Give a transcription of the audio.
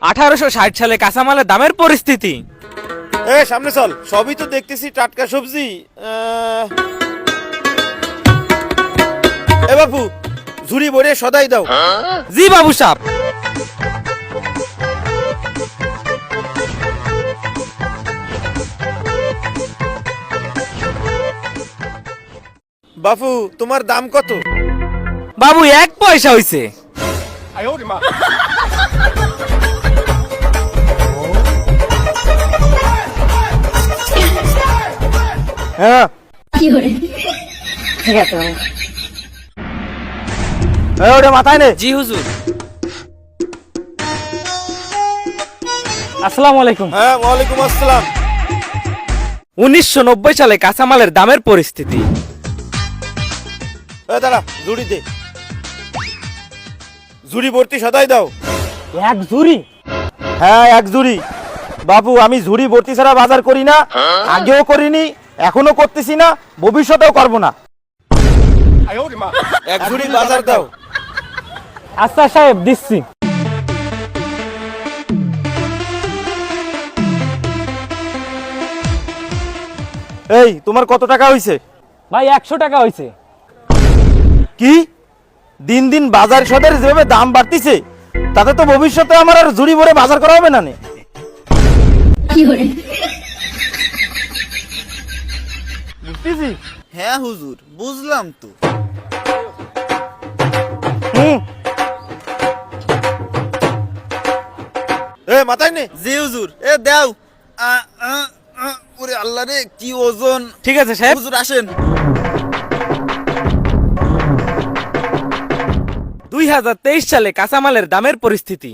1860 সালে কাঁচামালের দামের পরিস্থিতি। এ সামনে চল, সবই তো দেখতেছি টাটকা সবজি। এ বাপু, ঝুড়ি ভরে সদাই দাও। জি বাবু সাহেব। বাপু, তোমার দাম কত? বাবু 1 পয়সা হইছে। হ্যাঁ ঠিক আছে ভাই। ওটা মাথায় নে। জি হুজুর। আসসালামু আলাইকুম। হ্যাঁ, ওয়ালাইকুম আসসালাম। 1990 সালে কাঁচামালের দামের পরিস্থিতি। দাঁড়া, ঝুড়ি দে। ঝুড়ি ভর্তি সদাই দাও। এক ঝুড়ি? হ্যাঁ, এক ঝুড়ি। বাবু, আমি ঝুড়ি ভর্তি ছাড়া বাজার করি না, আগেও করিনি, এখনো করতেছি না, ভবিষ্যতেও করবো না। এক ঝুড়ি বাজার দাও। আচ্ছা সাহেব, দিচ্ছি। এই, তোমার কত টাকা হইছে? ভাই 100 টাকা হয়েছে। কি? দিন দিন বাজার সদের যেভাবে দাম বাড়তিছে, তাতে তো ভবিষ্যতে আমার আর ঝুড়ি ভরে বাজার করা হবে না নে। বুঝতেছি। হ্যাঁ হুজুর, বুঝলাম তো। মাথায় নে। জি হুজুর, দাও। ওরে আল্লাহ রে, কি ওজন! ঠিক আছে সাহেব। হুজুর আসেন। 2023 সালে কাঁচামালের দামের পরিস্থিতি।